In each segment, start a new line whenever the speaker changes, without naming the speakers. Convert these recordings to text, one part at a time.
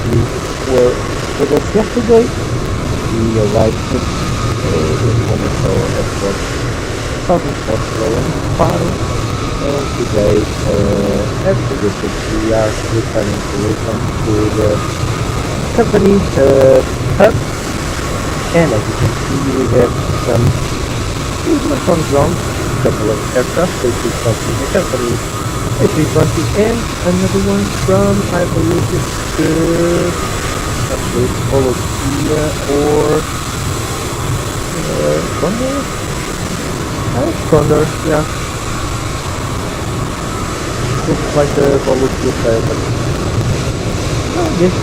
you were with us yesterday, we arrived at one of our airports, southern Portugal and Faro. And today, after this, we are returning to Lisbon to the company hub. And as you can see, we have some movement on ground, a couple of aircraft, A320 the company A320 and another one from, I believe it's actually it's Volokia or Condor? Condor, yeah. Looks like a Volokia pair, but yes,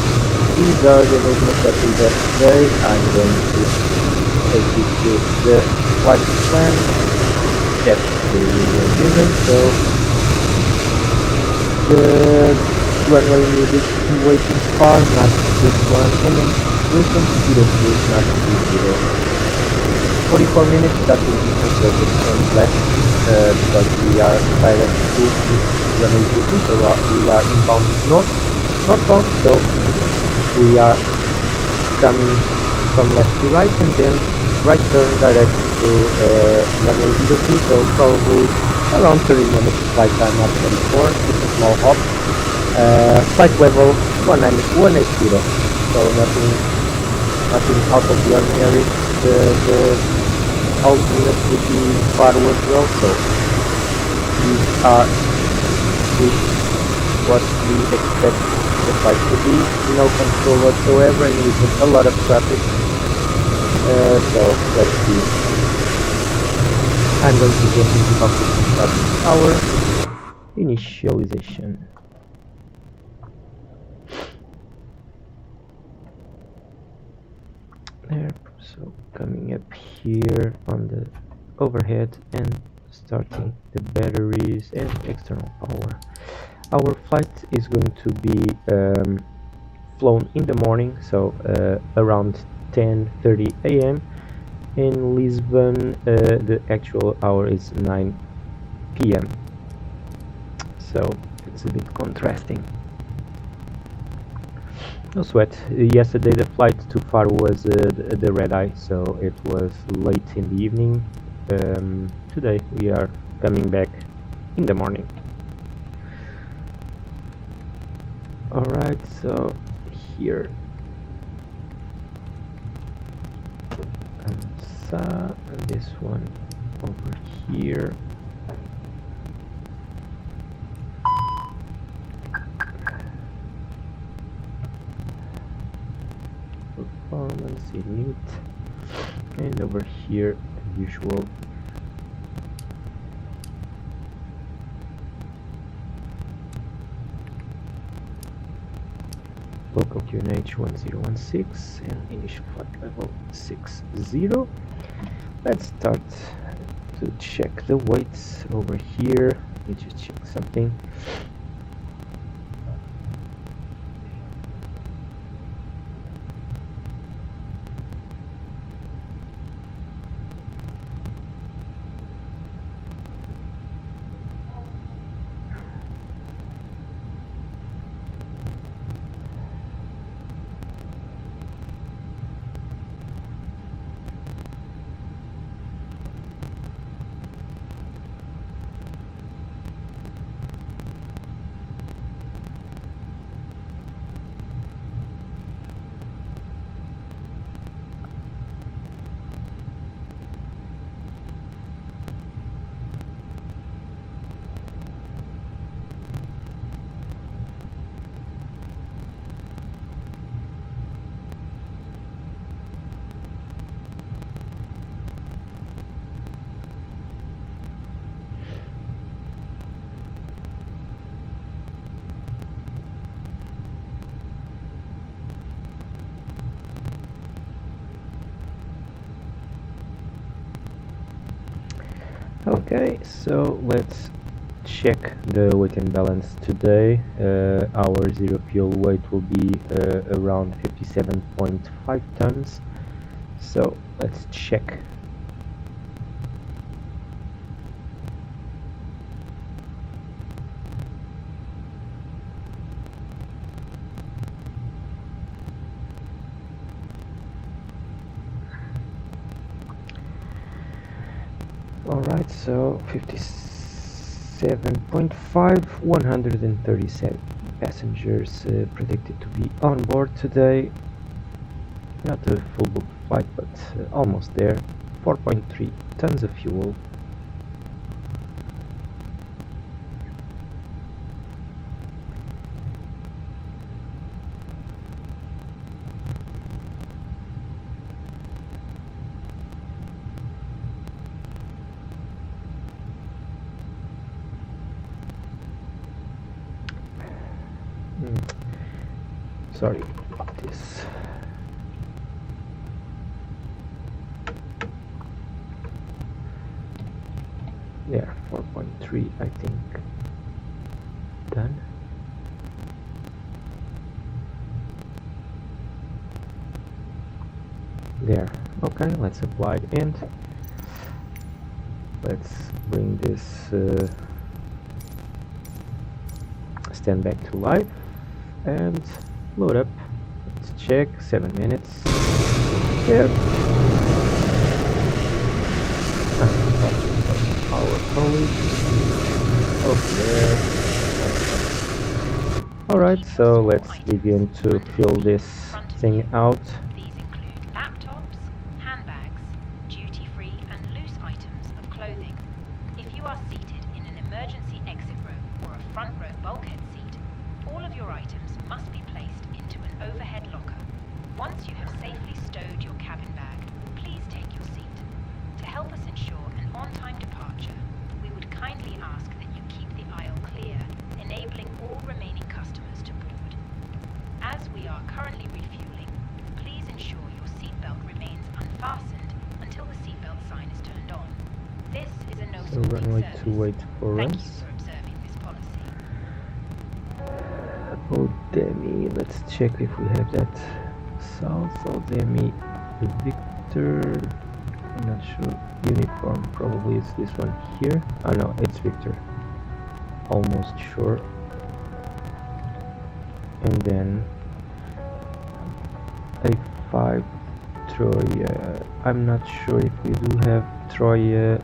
these are the movements that we have today. I'm going to take you through the flight plan that we were given. So the runway needed to waiting far, not this one, and then Lisbon to 02, not 20. 44 minutes, that will be conservative and less, because we are direct to runway 22, so we are inbound northbound, so we are coming from left to right, and then right turn direct to runway 02, so probably around 30 minutes flight time at 24, it's a small hop. Flight level 180, so nothing out of the ordinary. The alternate would be far as well, so these are what we expect the flight to be. No control whatsoever, and with a lot of traffic. So let's see. I'm going to get into our initialization. There, so coming up here on the overhead and starting the batteries and external power. Our flight is going to be flown in the morning, so around 10:30 a.m. In Lisbon, the actual hour is 9 p.m. So it's a bit contrasting. No sweat. Yesterday the flight too far was the red eye, so it was late in the evening. Today we are coming back in the morning. Alright, so here and this one over here. Performance init, and over here as usual local QNH 1016 and initial flight level 60. Let's start to check the weights over here. Let me just check something. Okay, so let's check the weight and balance today. Our zero fuel weight will be around 57.5 tons. So let's check. Alright, so 57.5, 137 passengers predicted to be on board today. Not a full booked flight, but almost there. 4.3 tons of fuel. Sorry about this. There, 4.3, I think. Done. There. Okay, let's apply and let's bring this stand back to life and load up. Let's check. 7 minutes. There. Our colleague over there. Alright, so let's begin to fill this thing out.
These include laptops, handbags, duty-free and loose items of clothing. If you are seated in an emergency exit row or a front row bulkhead seat, all of your items must be placed into an overhead locker. Once you have safely stowed your cabin bag, please take your seat. To help us ensure an on-time departure, we would kindly ask that you keep the aisle clear, enabling all remaining customers to board. As we are currently refueling, please ensure your seatbelt remains unfastened until the seatbelt sign is turned on. This is a
So
no-smoking
runway
service.
28 for
Thank you
us.
for observing this policy.
Odemi, let's check if we have that. South Odemi Victor, I'm not sure. Uniform, probably it's this one here. Oh no, it's Victor. Almost sure. And then A5 Troya. I'm not sure if we do have Troya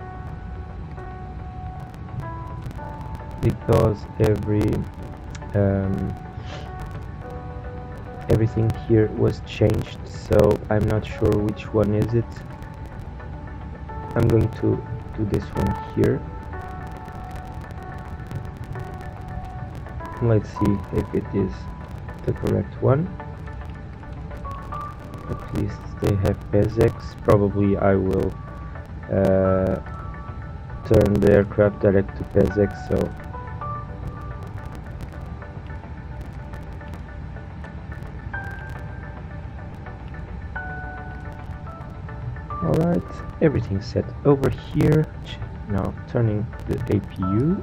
because everything here was changed, so I'm not sure which one is it. I'm going to do this one here. Let's see if it is the correct one. At least they have PESX. Probably I will turn the aircraft direct to PESX, so alright, everything's set over here. Now turning the APU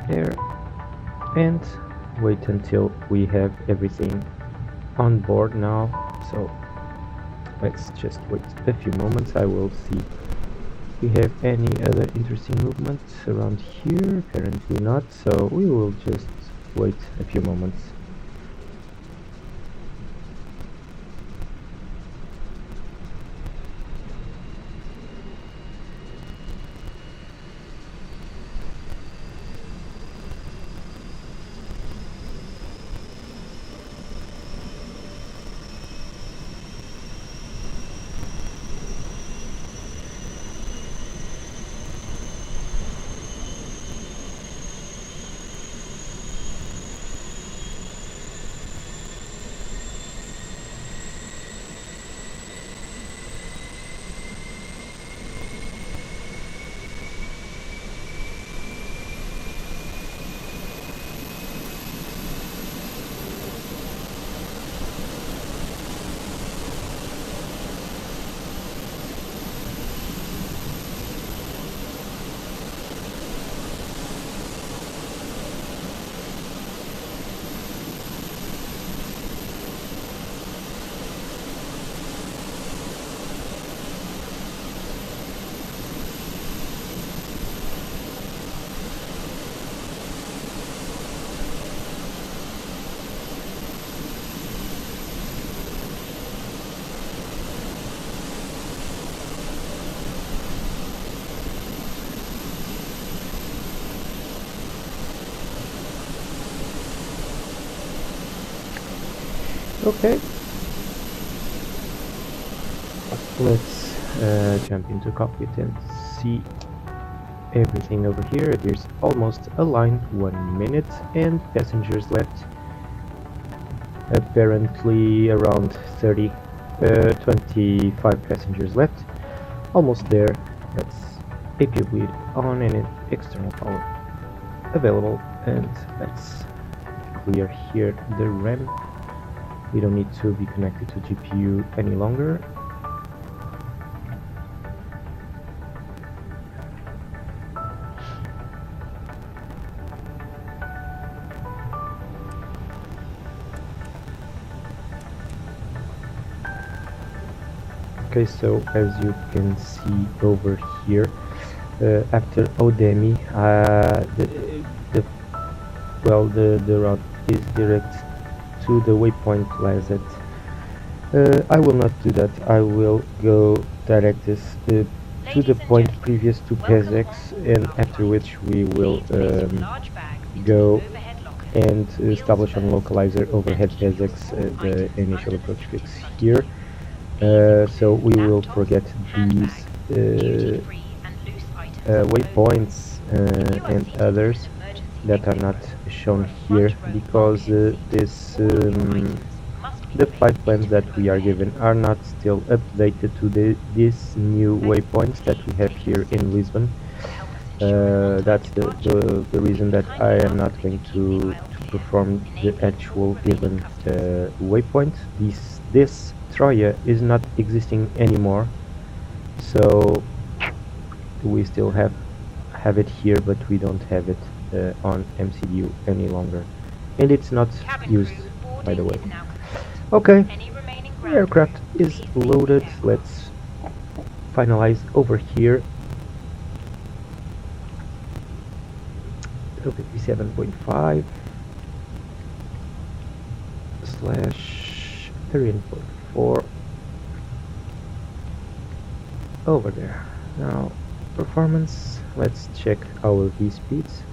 there and wait until we have everything on board now. So let's just wait a few moments. I will see if we have any other interesting movements around here. Apparently not, so we will just wait a few moments. Okay, let's jump into cockpit and see everything over here. It is almost aligned, 1 minute, and passengers left apparently around 25 passengers left, almost there. That's APU bleed on and external power available, and let's clear here the RAM. We don't need to be connected to GPU any longer. Okay, so as you can see over here, after Odemi, the route is direct to the waypoint Lazet. I will not do that. I will go direct this to the point previous to PESX, and after which we will go and establish on localizer overhead PESX the initial approach fix here. So we will forget these waypoints and others that are not shown here, because the flight plans that we are given are not still updated to these new waypoints that we have here in Lisbon. That's the reason that I am not going to perform the actual given waypoint. This Troya is not existing anymore, so we still have it here, but we don't have it on MCDU any longer, and it's not used, by the way. Okay, aircraft is loaded. Let's finalize over here. 57.5 / 13.4 over there. Now performance, let's check our V speeds.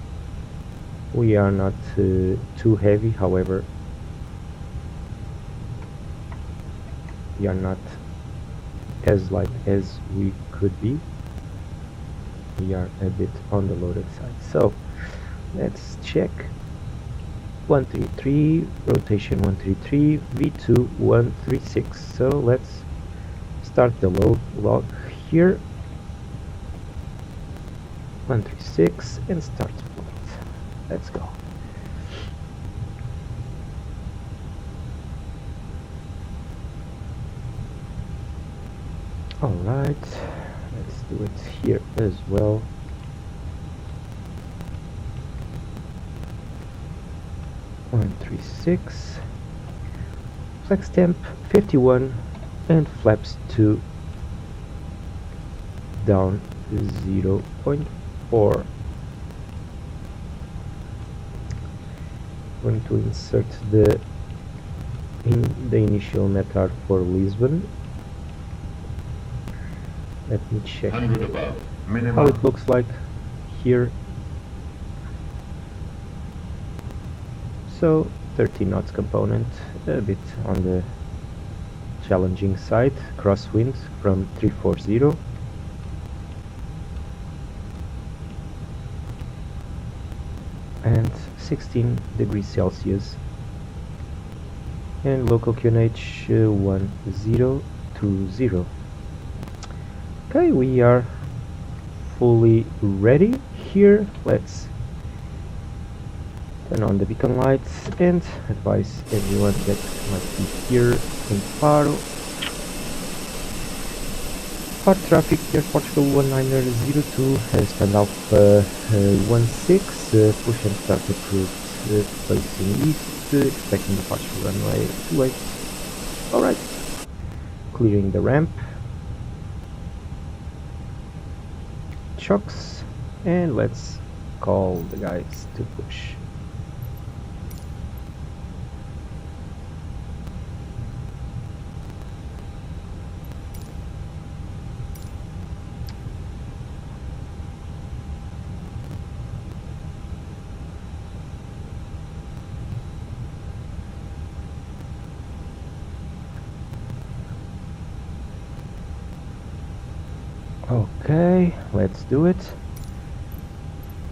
We are not too heavy, however we are not as light as we could be. We are a bit on the loaded side, so let's check. 133, rotation 133, V2 136. So let's start the load log here. 136 and start flight. Let's go. Alright, let's do it here as well. One, 36, flex temp 51 and flaps 2 down 0.4. Going to insert the initial METAR for Lisbon. Let me check how it looks like here. So 30 knots component, a bit on the challenging side, crosswind from 340, and 16 degrees Celsius, and local QNH 1020. Okay, we are fully ready here. Let's turn on the beacon lights and advise everyone that must be here in Faro. Far traffic, Air Portugal 1902 has standoff 16, push and start approved, facing east, expecting departure runway 28. Alright, clearing the ramp, chocks, and let's call the guys to push. Okay, let's do it.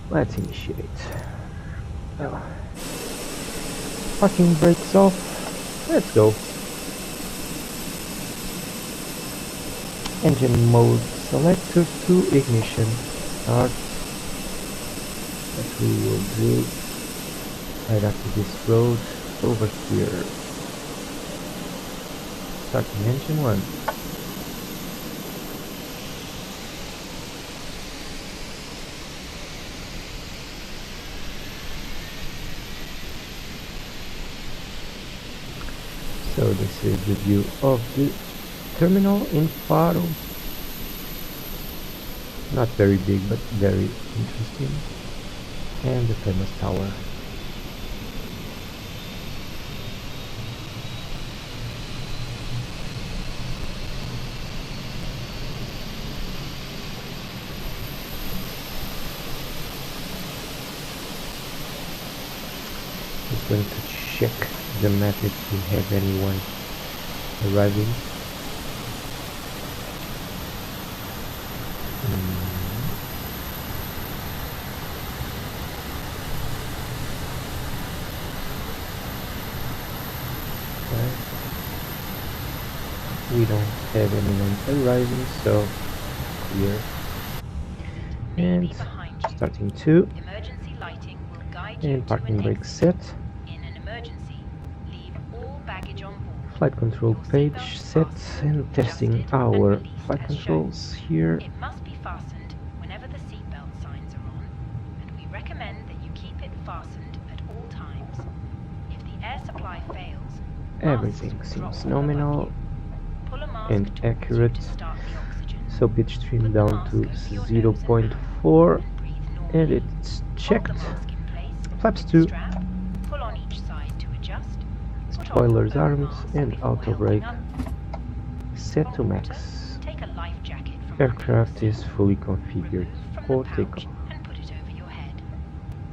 Let's initiate. Oh. Parking brakes off. Let's go. Engine mode selector to ignition. Start. That we will do right after this road over here. Starting engine 1. So this is the view of the terminal in Faro. Not very big, but very interesting. And the famous tower. Just going to check the map if we have anyone arriving. We don't have anyone arriving, so clear. And starting 2.
Emergency lighting will guide you
And
to
parking
an
brake
exit.
set.
In an emergency, leave all baggage on board.
Flight control
Your
page
seatbelt
set
fastened,
and testing
adjusted, and
our
released
flight
as
controls
shown.
here.
It must be fastened whenever the seatbelt signs are on, and we recommend that you keep it fastened at all times. If the air supply fails,
Everything
masks will
seems
drop from above
nominal
you. Pull a mask
and
towards you
accurate.
to start the oxygen.
So pitch stream
Put the
down
mask
to
over your nose and mouth
0.4
and breathe
and
normally.
it's
Hold
checked.
the mask in place
Flaps
with
2,
the strap. Pull on each side to adjust. Put on
spoilers
your own
armed
mask
and
before
auto
helping
brake
up.
set
From
to
water,
max.
take a life jacket from
Aircraft
under your
is
seat.
fully configured
Remove from
for
the pouch
takeoff.
and put it over your head.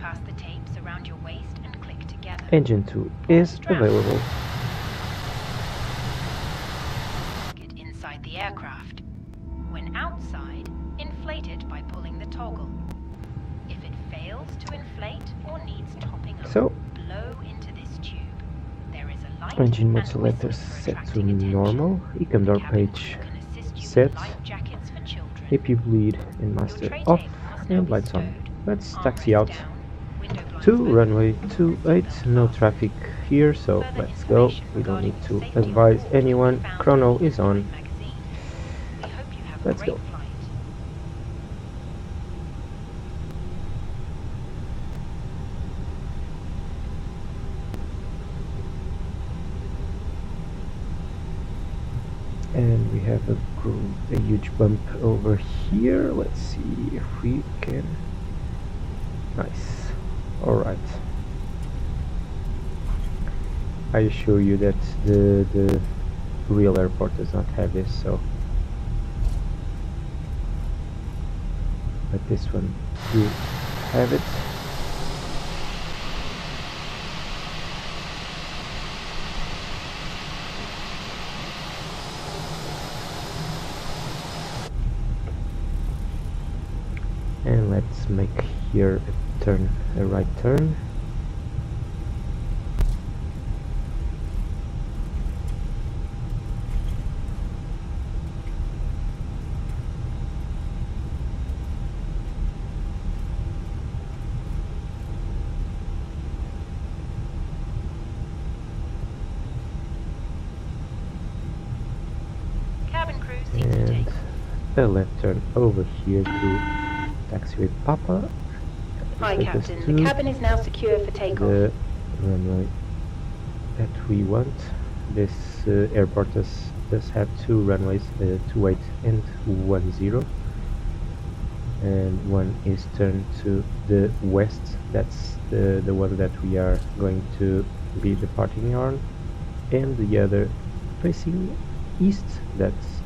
Pass the tapes around your waist and click together.
Engine 2
Pull
is
the strap.
available.
Get inside the aircraft. When outside, inflate it by pulling the toggle. If it fails to inflate or needs topping up,
So,
blow into this tube. There is a light
engine mode
and
selector
whistle for
set to
attracting attention.
normal. Econ
The
door
cabin
page
crew can assist you
set.
with life jackets for children.
AP bleed and
Your
master
tray
off
table must now
and
be
lights on.
stowed.
Let's
Armrests
taxi out
down, window blinds
to
open,
runway
and
28.
seatbelt
No
fastened.
traffic here, so
Further
let's go.
information
We don't
regarding
need
the
to
safety on
advise
board can be
anyone.
found
Chrono
in the
is on.
in-flight magazine. We hope you have a
Let's
great
go.
flight.
And we have a huge bump over here. Let's see if we can. Nice. Alright. I assure you that the real airport does not have this, so. But this one do have it. And let's make here a turn, a right turn.
Cabin crew seats to
And
take.
a left turn over here to taxiway Papa.
Hi,
Take us
Captain.
to
The cabin is now secure for takeoff.
the runway that we want. This airport does have two runways, 28 and 10, and one is turned to the west. That's the one that we are going to be departing on, and the other facing east. That's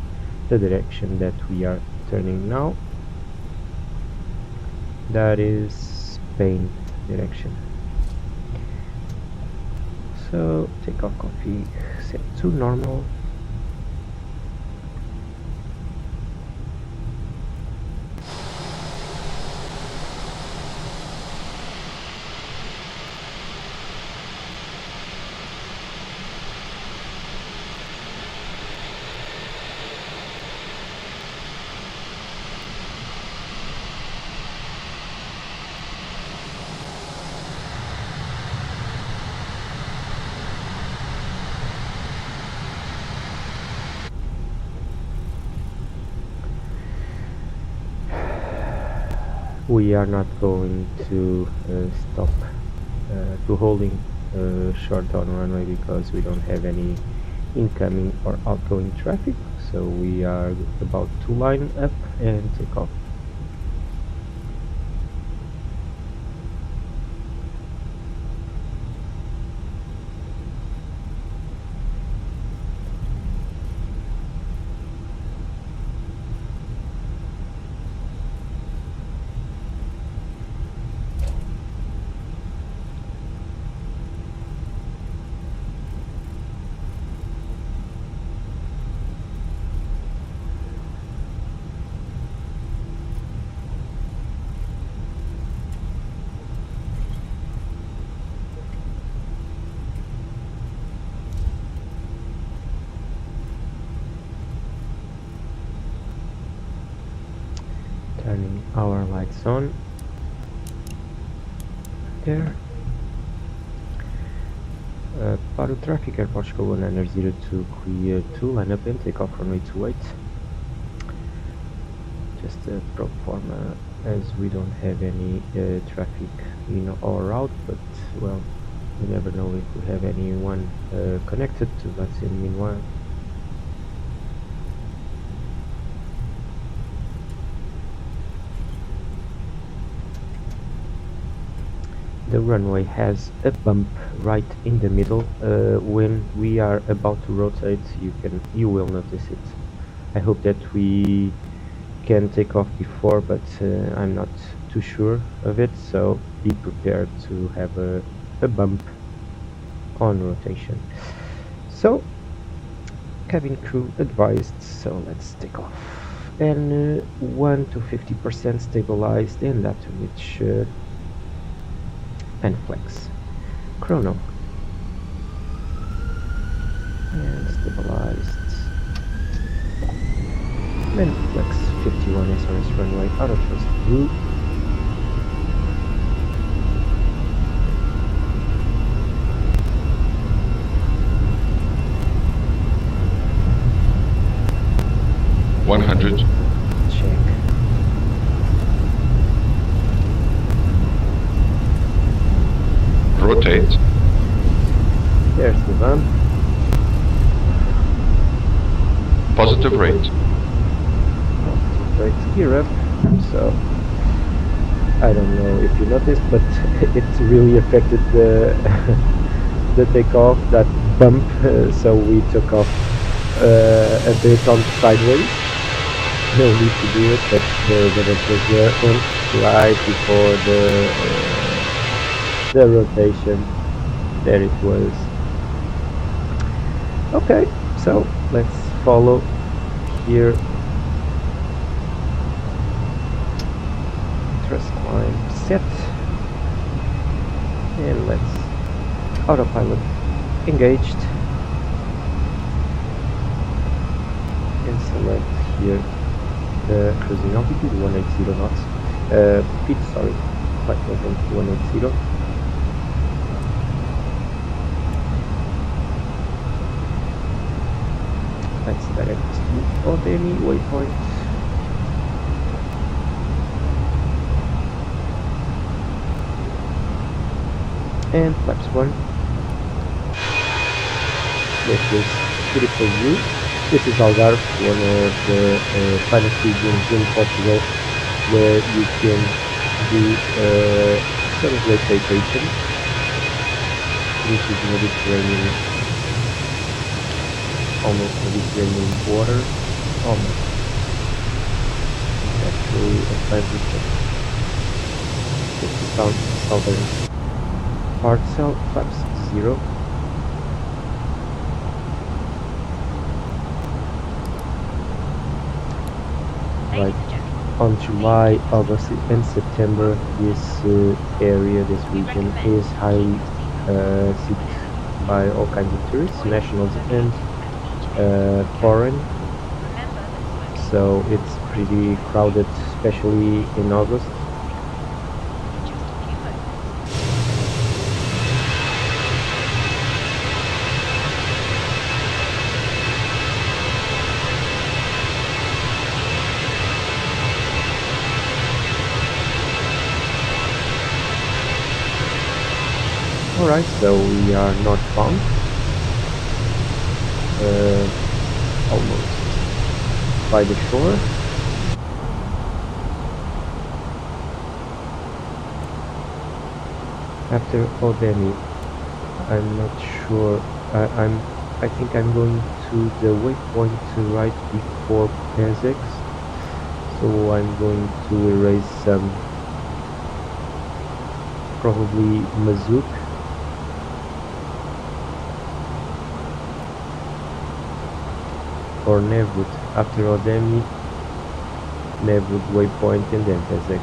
the direction that we are turning now. That is Spain direction. So takeoff config set to normal. we are not going to stop to holding short on runway because we don't have any incoming or outgoing traffic, so we are about to line up and take off. Turning our lights on there. Para o traffic, Air Portugal 102 clear to line up and take off runway 28. Just a pro forma, as we don't have any traffic in our route, but well, we never know if we have anyone connected to us in meanwhile. The runway has a bump right in the middle. When we are about to rotate, you will notice it. I hope that we can take off before, but I'm not too sure of it, so be prepared to have a bump on rotation. So cabin crew advised, so let's take off. And 1 to 50% stabilized, and after which and flex. Chrono. And stabilized. And flex 51 SRS runway out of first blue. Check.
Rotate.
There's the bump.
Positive rate.
Positive rate. Gear up. So I don't know if you noticed, but it really affected the the takeoff, that bump. So we took off a bit on sideways. No need to do it, but it was on right before the rotation. There it was. Okay, so let's follow here. Thrust climb set, and let's autopilot engaged, and select here the cruising altitude 180 knots. Speed, sorry, flight level 180. Let's direct on any waypoint. And flaps 1. With this beautiful view. This is Algarve, one of the finest regions in Portugal, where you can do some great vacation. This is Mediterranean, almost Mediterranean water, almost. It's actually Atlantic. It's the southern part, so flaps 0. Right on July, August and September, this area, this region is highly seeked by all kinds of tourists, nationals and foreign. So it's pretty crowded, especially in August. Alright, so we are northbound. Almost by the shore. After Odemi, I'm not sure. I think I'm going to the waypoint right before Pezex, so I'm going to erase some, probably Mazouk. Or Nevud. After Odemi, Nevud waypoint and then Pezex.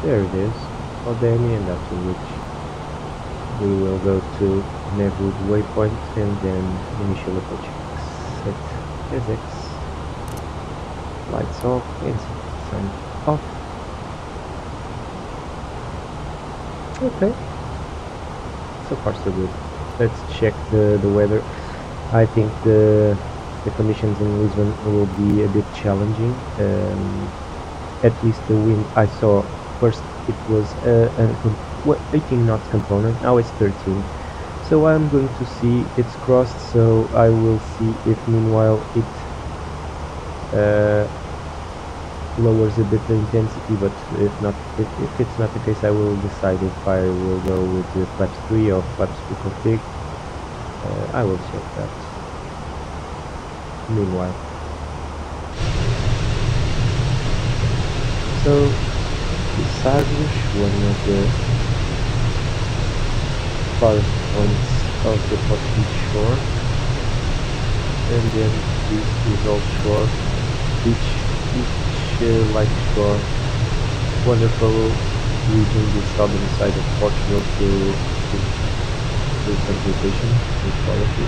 There it is, Odemi, and after which we will go to Nevud waypoint and then initial approach set physics, lights off and sun off. Okay, so far so good. Let's check the weather. I think the conditions in Lisbon will be a bit challenging. At least the wind I saw first, it was 18 knots component, now it's 13. So I'm going to see it's crossed, so I will see if meanwhile it lowers a bit the intensity, but if not, if it's not the case, I will decide if I will go with the flaps 3 or flaps 2 config. I will check that meanwhile. So, Sagres, one of the farthest points of the Portuguese shore, and then this is offshore, each light shore, wonderful region, the southern side of Portugal to some vacation with quality.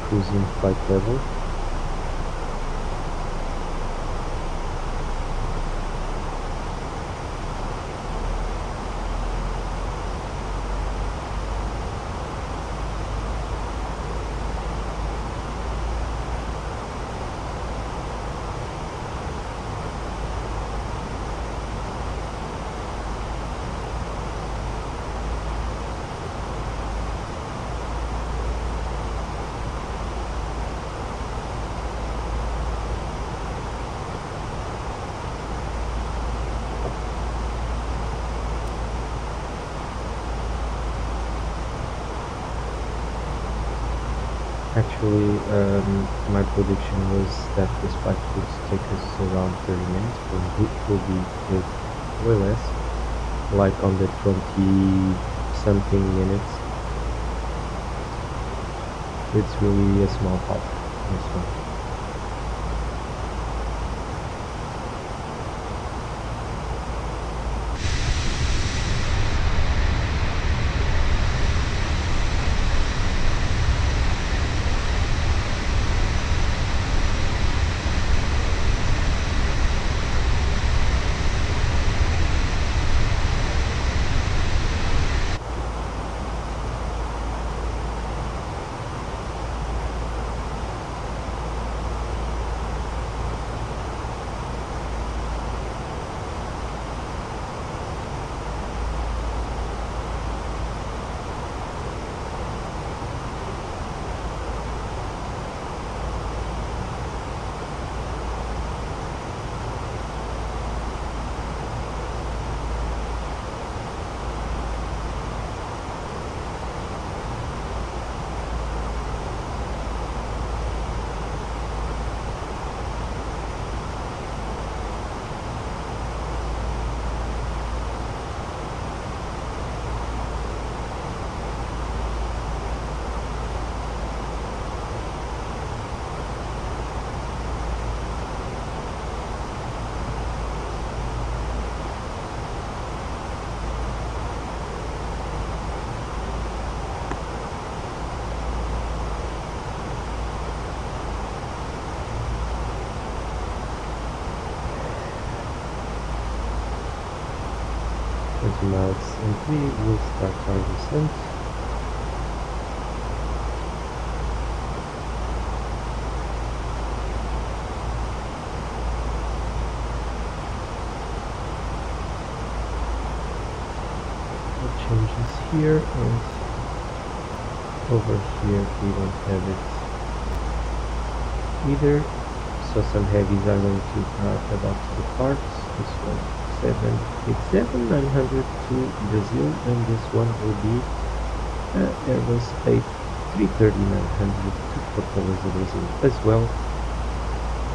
Cruising flight level. Actually, my prediction was that this flight would take us around 30 minutes, but it will be way less, like on the 20 something minutes. It's really a small hop, this one. Miles and we will start our descent. What changes here, and over here we don't have it either, so some heavies are going to about to depart. This one 787 900 to Brazil, and this one will be Airbus A330-900 to Fortaleza, Brazil as well.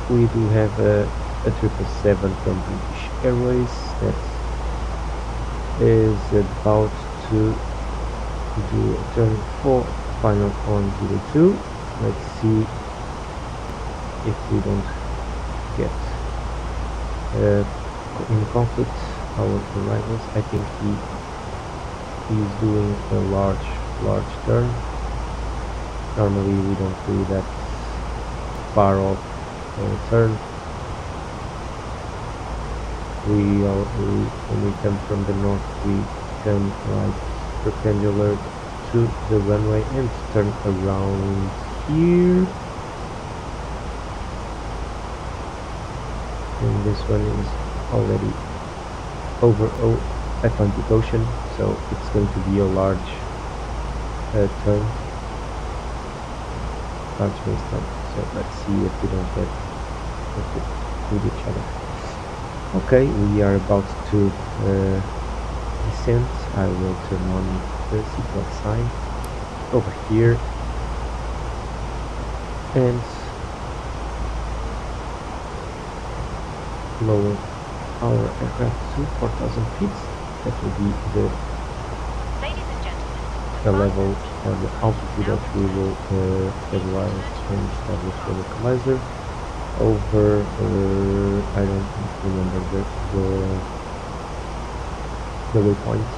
We do have a 777 from British Airways that is about to do a turn 4 final on 02. Let's see if we don't get in conflict our arrivals. I think he is doing a large turn. Normally we don't do that far off turn. When we come from the north, we come right perpendilar to the runway and turn around here. And this one is already over Atlantic Ocean, so it's going to be a large turn, large base turn. So let's see if we don't get with each other. Okay, we are about to descend. I will turn on the seatbelt sign over here and lower our aircraft to 4,000 feet. That will be the level or the altitude that we will stabilize and establish the localizer over. I don't remember the waypoint,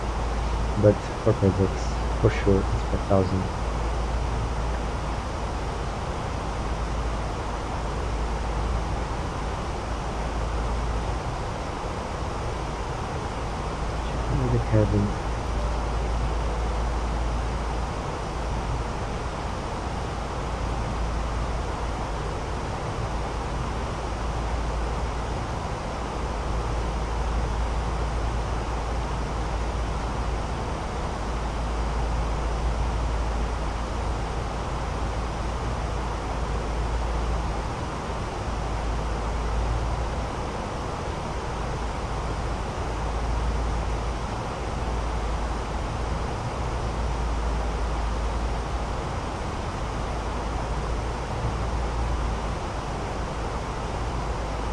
but for physics, for sure, it's 4,000. Checking the cabin.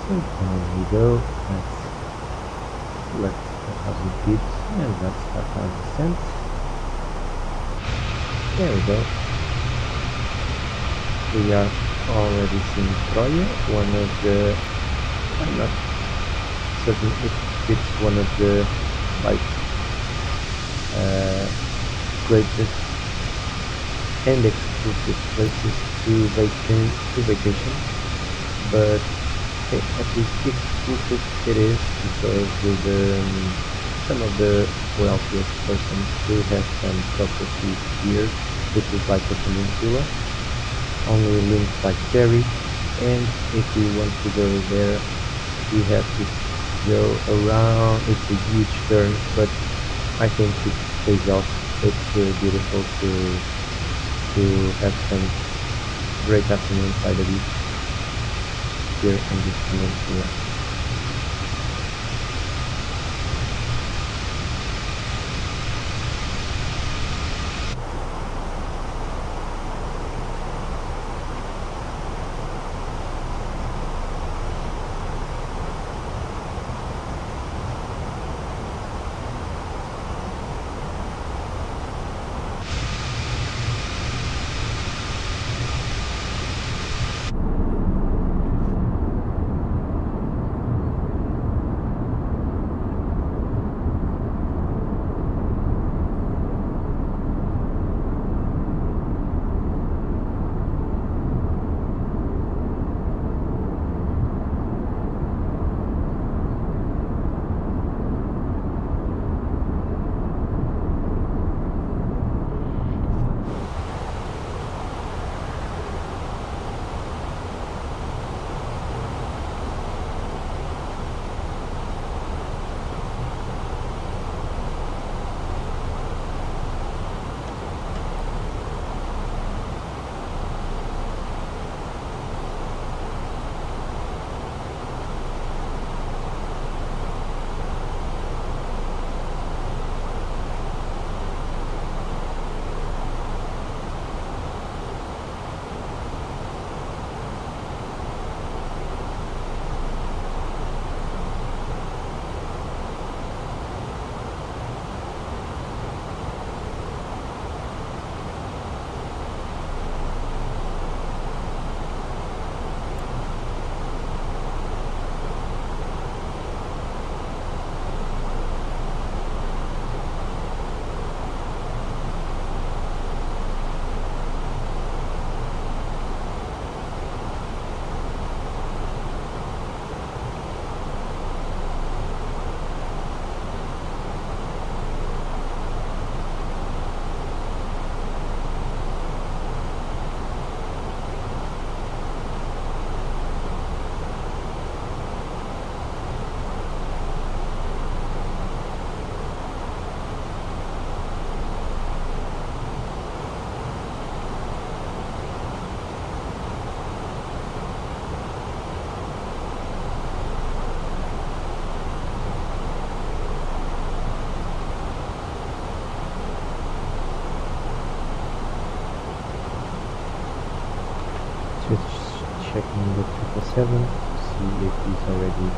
And there we go. Let's select 1000 feet and let's start our descent. There we go. We are already seeing Troya, one of the, I'm not certain if it's one of the like greatest and exclusive places to vacation, but at least exclusive it is because some of the wealthiest persons do have some property here, which is like a peninsula, only linked by ferry, and if we want to go there, we have to go around. It's a huge turn, but I think it pays off. It's beautiful to have some great afternoons by the beach here in this peninsula. Just checking the 777 to see if he's already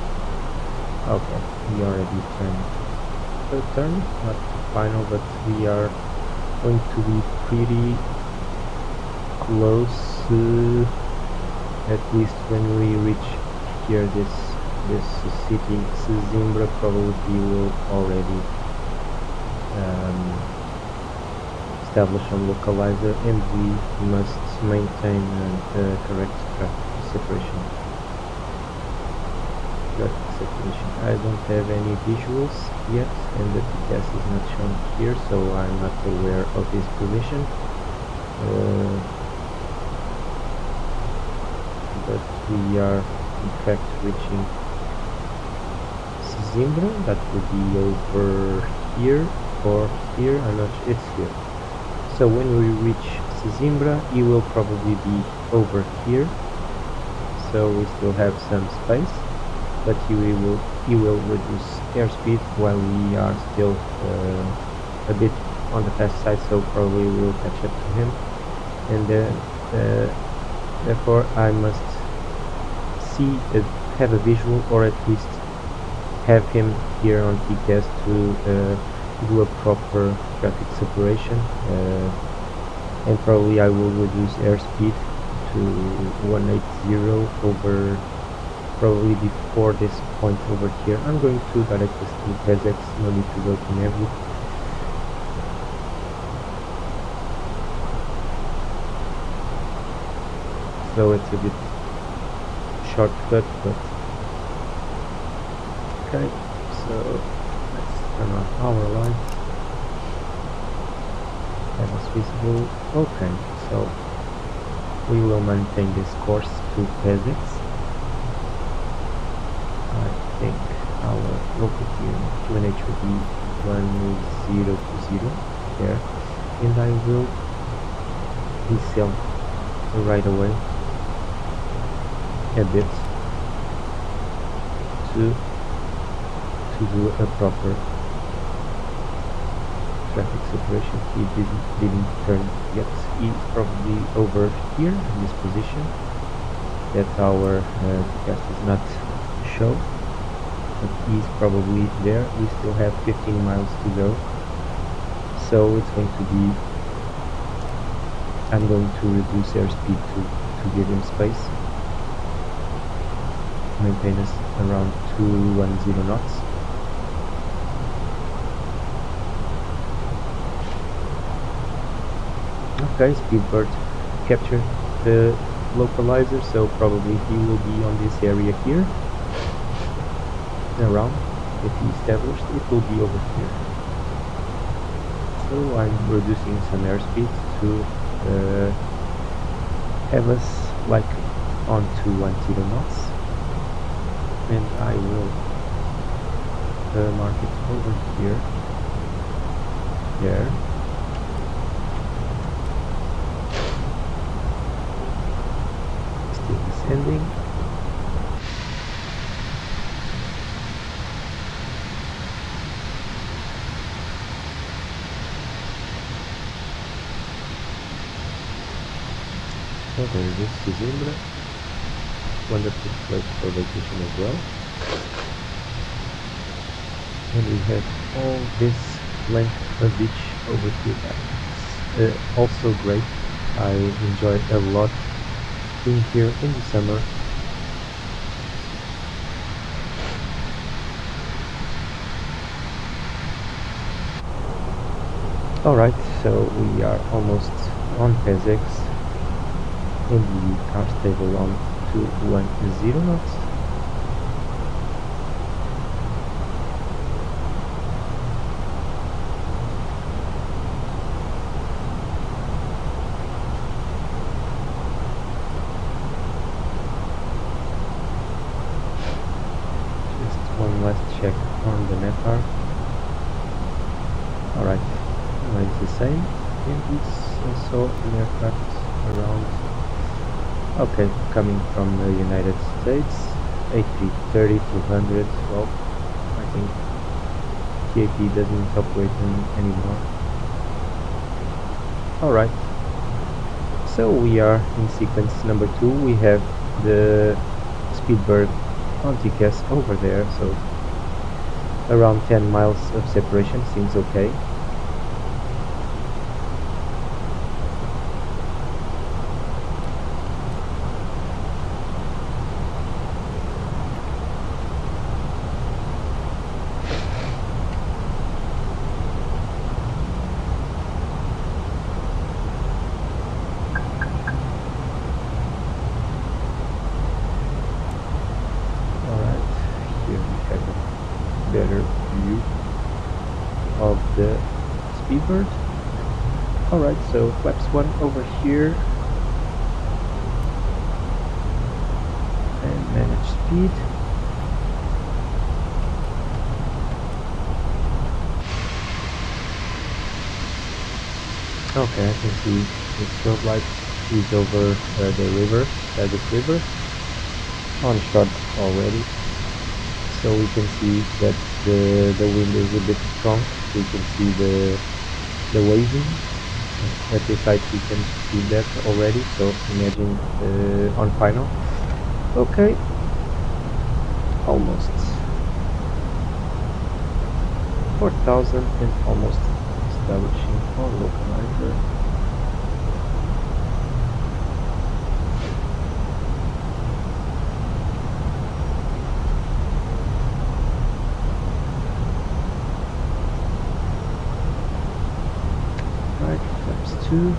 okay. He already turned the turn, not the final, but we are going to be pretty close, at least when we reach here. This city, Zimbra, probably will already establish a localizer, and we must maintain the correct traffic separation. I don't have any visuals yet, and the TTS is not shown here, so I'm not aware of his position. But we are in fact reaching Zimbra. That will be over here or here. I'm not sure. It's here. So when we reach Zimbra, he will probably be over here. So we still have some space, but he will reduce airspeed while we are still a bit on the fast side. So probably we will catch up to him, and therefore I must see have a visual, or at least have him here on TCAS to do a proper traffic separation, and probably I will reduce airspeed to 180 over, probably before this point over here. I'm going to direct this to PESX, no need to go to Nevu. So it's a bit shortcut, but okay. So let's turn on our lights. That was visible. Okay, so we will maintain this course to PESX. I think our local QNH will be 1020 there, and I will decel right away a bit to do a proper traffic separation. He didn't turn yet. He's probably over here in this position that our TCAS does not show, but he's probably there. We still have 15 miles to go, so it's going to be, I'm going to reduce airspeed to give him space, maintain us around 210 knots. Okay, Speedbird captured the localizer, so probably he will be on this area here, around. If he established, it will be over here. So I'm reducing some airspeed to have us like on 210 knots, and I will mark it over here, there. Still descending. So there it is, Sistema. Wonderful place for vacation as well. And we have all this length of beach over here. That's also great. I enjoy a lot being here in the summer. Alright, so we are almost on PESX, and we are stable on 210 knots. Just one last check on the NEPAR. Alright, remains the same, and it's also an aircraft around, okay, coming from the United States, A330-200. Well, I think TAP doesn't operate them anymore. Alright, so we are in sequence number 2. We have the Speedbird on TCAS over there, so around 10 miles of separation seems okay. Better view of the Speedbird. Alright, so flaps 1 over here, and manage speed. Okay, I can see the strobe light is over the river, the river, on shot already. So we can see that the wind is a bit strong. We can see the waving. At this height we can see that already. So imagine on final. Okay. almost 4,000 and almost establishing our localizer. Right, flaps 2.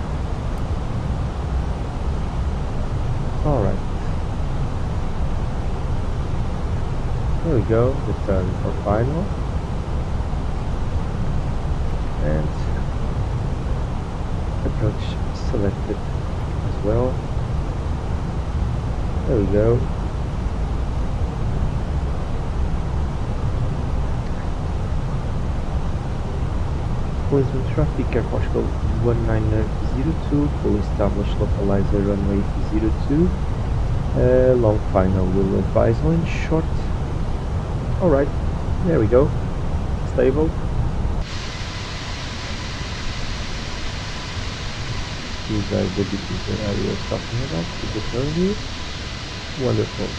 Alright. There we go, return for final. And approach selected as well. There we go. Lisbon traffic, Air Portugal 1902, fully established localizer runway 02. Long final will advise on short. Alright, there we go. Stable. These are the ditches that I was talking about a bit earlier. Wonderful.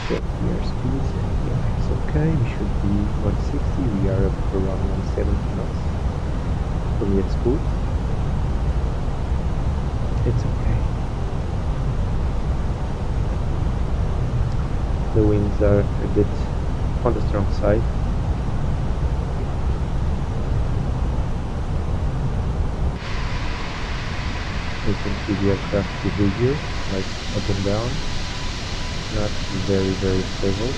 Check your speed. Yeah, it's okay. We should be 160. We are up around 170 knots. For me, it's good. It's okay. The winds are a bit on the strong side. You can see the aircraft behavior, like up and down. Not very stable.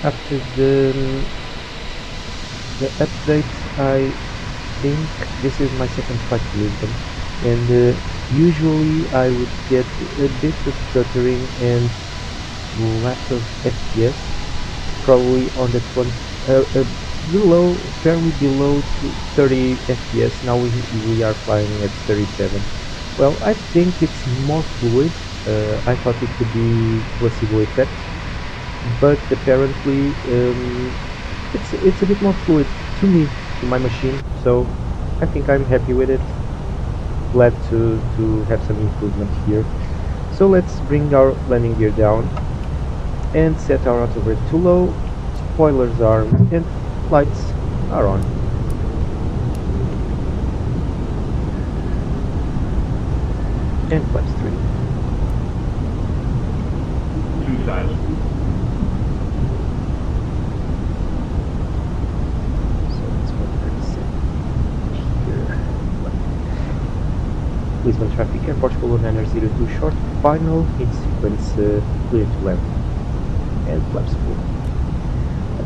After the update, I think this is my second flight to Lisbon, and usually I would get a bit of stuttering and lack of FPS, probably on that one, fairly below 30 FPS. Now we are flying at 37. Well, I think it's more fluid. I thought it could be placebo effect, but apparently it's a bit more fluid to me, to my machine. So I think I'm happy with it. Glad to have some improvement here. So let's bring our landing gear down and set our auto brake to low. Spoilers armed and lights are on. And flaps 3.
2000.
So that's what I said here. Lisbon traffic, Air Portugal 1902 short, final, in sequence, clear to land. And flaps full.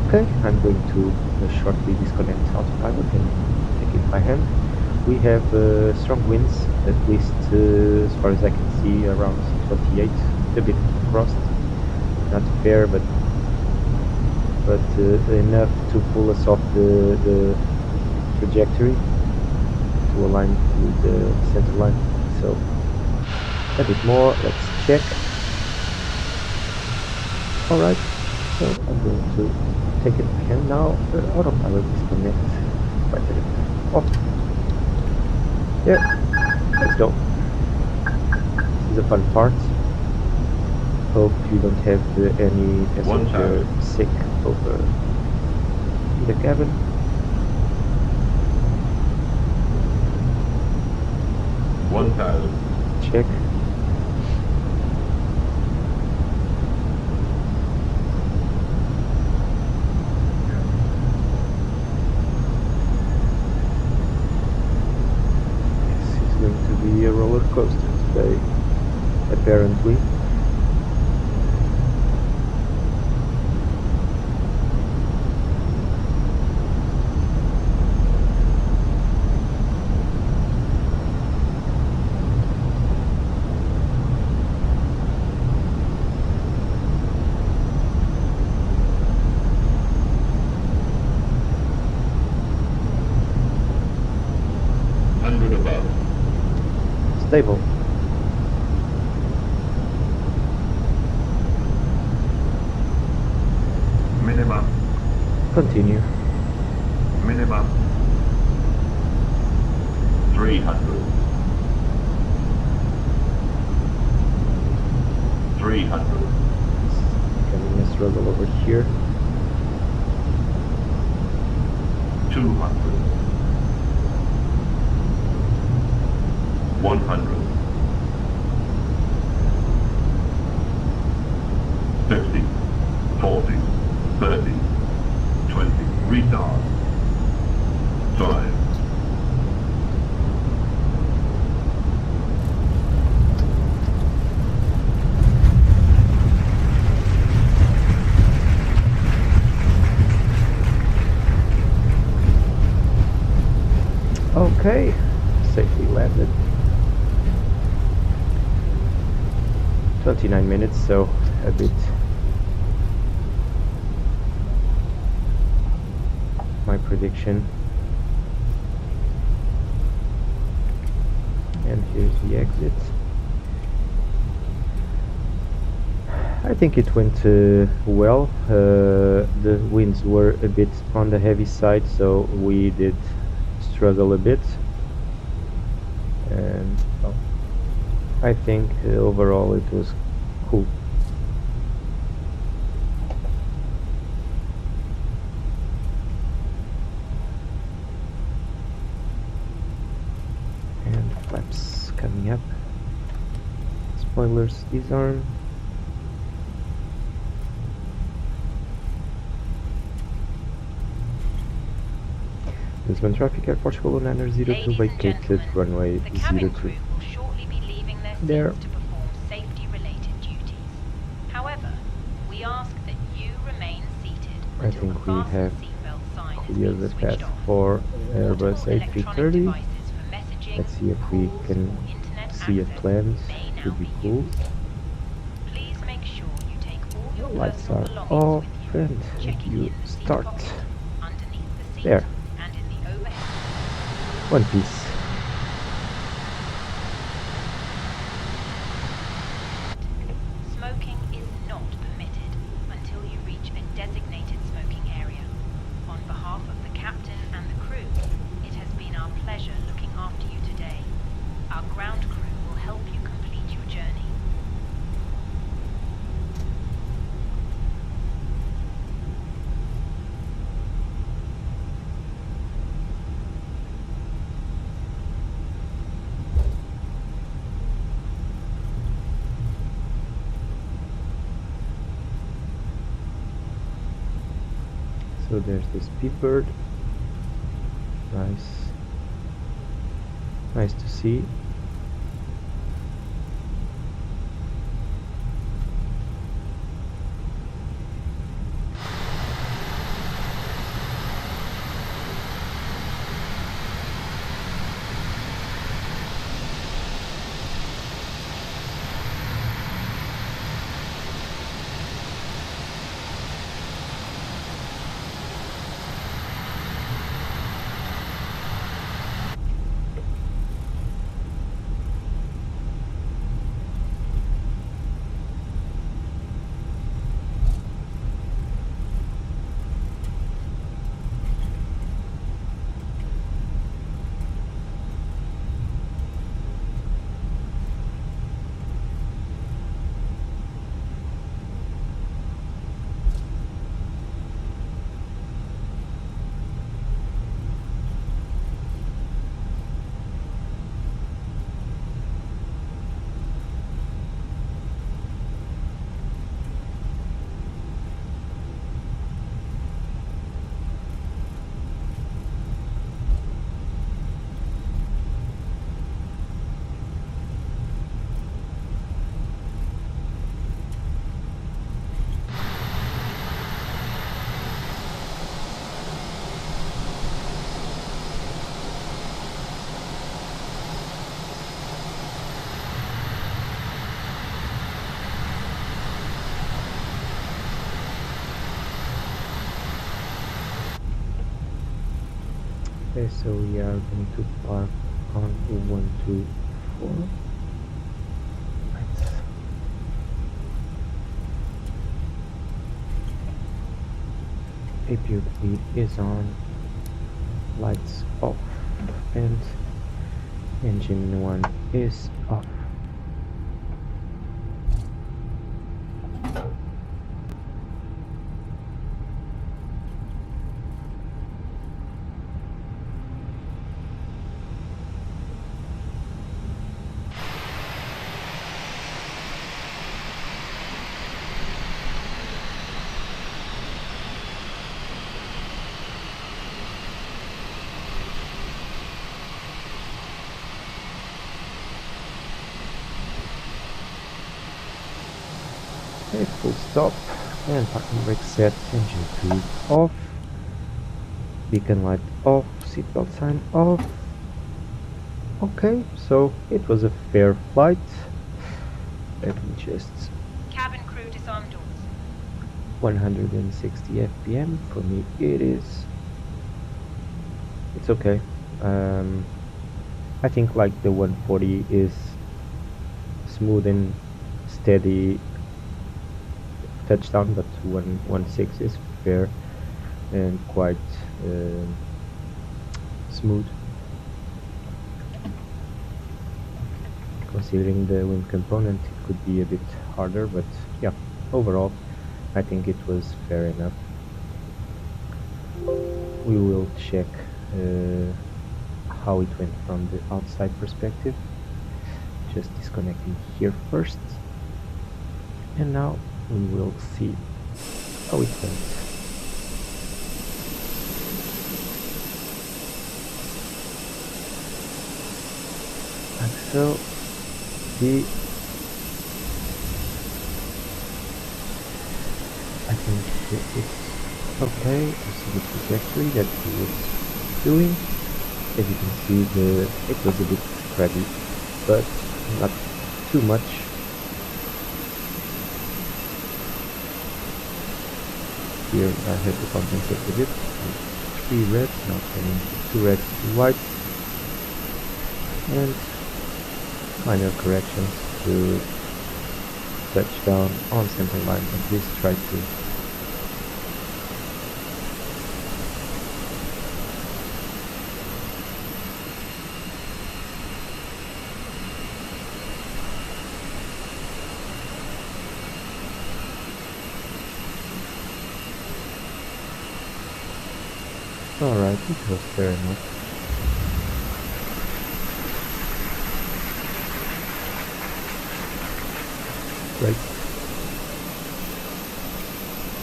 Okay, I'm going to shortly disconnect autopilot and take it by hand. We have strong winds, at least as far as I can see, around 28, a bit crossed, not fair, but enough to pull us off the trajectory to align with the center line. So a bit more, let's check. Alright, so I'm going to take it by hand now. Autopilot disconnect. Right there. Off. Yeah, let's go. This is a fun part. Hope you don't have any passenger sick over in the cabin. Check. Be a roller coaster today, apparently. stable.
Minimum.
Continue.
Minimum. 300. 300.
Becoming a struggle over here.
200. 100. 50. 40. 30. 20. Retard. 5.
Okay, safely landed. 29 minutes, so a bit my prediction. And here's the exit. I think it went well. The winds were a bit on the heavy side, so we did struggle a bit, and well, I think overall it was cool. And flaps coming up. Spoilers disarm. Lisbon traffic, Airport Colon 902 vacated runway 02.
Will shortly be leaving their
There.
seats to perform safety-related duties. However, we ask that you remain seated
I
until
think
the
we
fasten
have
seatbelt sign has
cleared
been
the
switched
path
off.
for Airbus
Multiple electronic
A330.
devices for messaging,
Let's see if we
calls,
can
or internet
see it
access
land.
may now
Would be cool.
used. Please make sure you take all your
Lights
personal
are
belongings
off
with you,
and
checking
you
in the seat
start.
pocket, underneath the seat,
There.
and in the overhead.
One piece.
Smoking is not permitted until you reach a designated smoking area. On behalf of the captain and the crew, it has been our pleasure looking after you today. Our ground crew will help you complete your journey.
So there's the Speedbird. Nice to see. Okay, so we are going to park on 124. for. Right. APU speed is on, lights off, and engine 1 is off. Okay, full stop, and parking brake set, engine 2 off, beacon light off, seatbelt sign off. Okay, so it was a fair flight. Let me just...
Cabin crew disarm doors.
160 FPM, for me it is... It's okay. I think like the 140 is smooth and steady touchdown, but 116 is fair and quite smooth, considering the wind component. It could be a bit harder, but yeah, overall I think it was fair enough. We will check how it went from the outside perspective, just disconnecting here first, and now we will see how it went. And so I think it's okay to see the trajectory that he was doing. As you can see, it was a bit craggy, but not too much. Here I had to compensate a bit. 3 red, now turning 2 red to white, and minor corrections to touch down on center line. At least try to. Alright, it was fair enough. Right.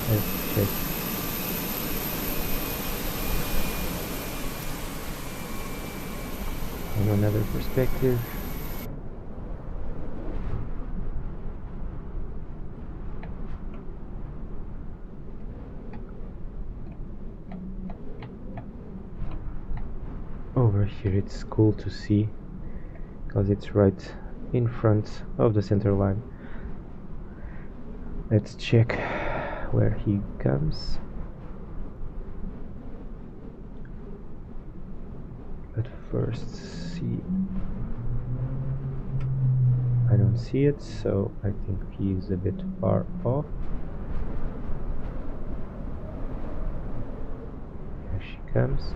Let's check. From another perspective. Over here it's cool to see, because it's right in front of the center line. Let's check where he comes. But first, see. I don't see it, so I think he's a bit far off. Here she comes.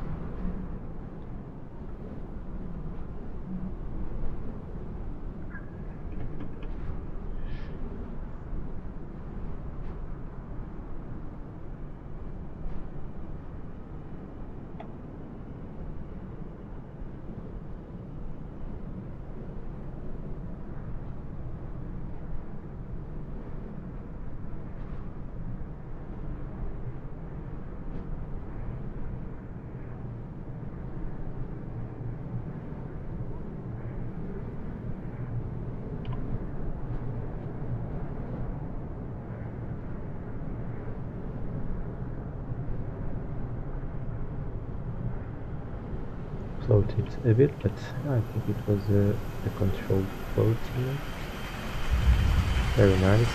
Floated a bit, but I think it was a controlled floating. Very nice.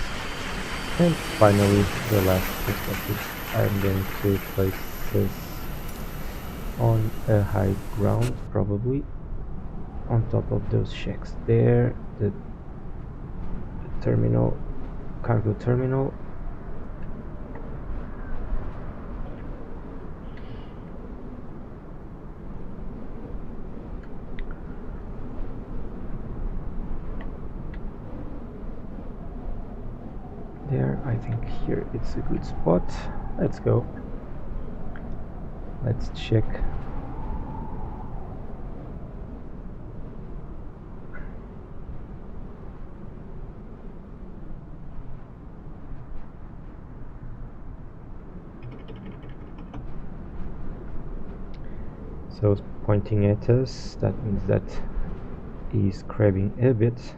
And finally, the last perspective. I'm going to place this on a high ground, probably. on top of those shacks there, the terminal, cargo terminal. There, I think here it's a good spot. Let's go. Let's check. So it's pointing at us, that means that he's crabbing a bit,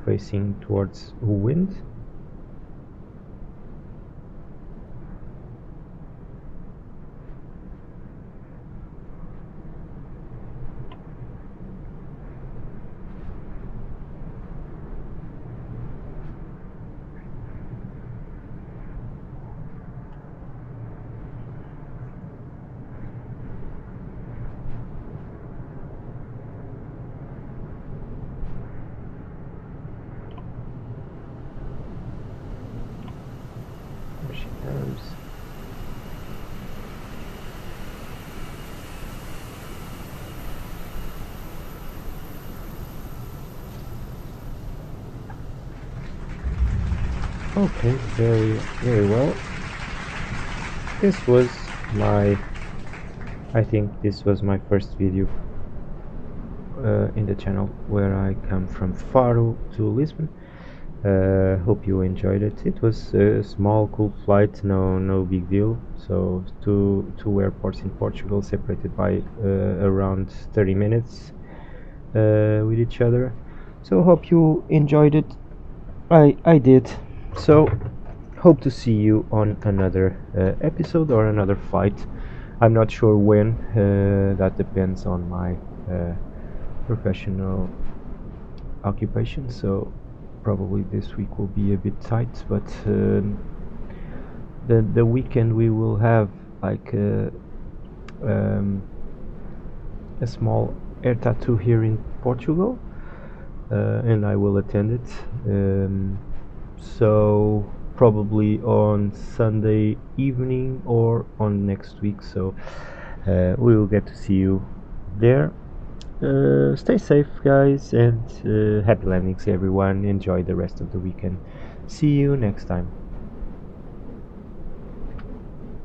facing towards wind. There she comes. Okay, very well. This was I think this was my first video in the channel where I come from Faro to Lisbon. Hope you enjoyed it. It was a small, cool flight, no big deal. So two airports in Portugal, separated by around 30 minutes with each other. So hope you enjoyed it. I did. So hope to see you on another episode or another flight. I'm not sure when. That depends on my professional occupation. So probably this week will be a bit tight, but the weekend we will have like a small air tattoo here in Portugal, and I will attend it. So probably on Sunday evening or on next week. So we will get to see you there. Stay safe, guys, and happy landings, everyone. Enjoy the rest of the weekend. See you next time.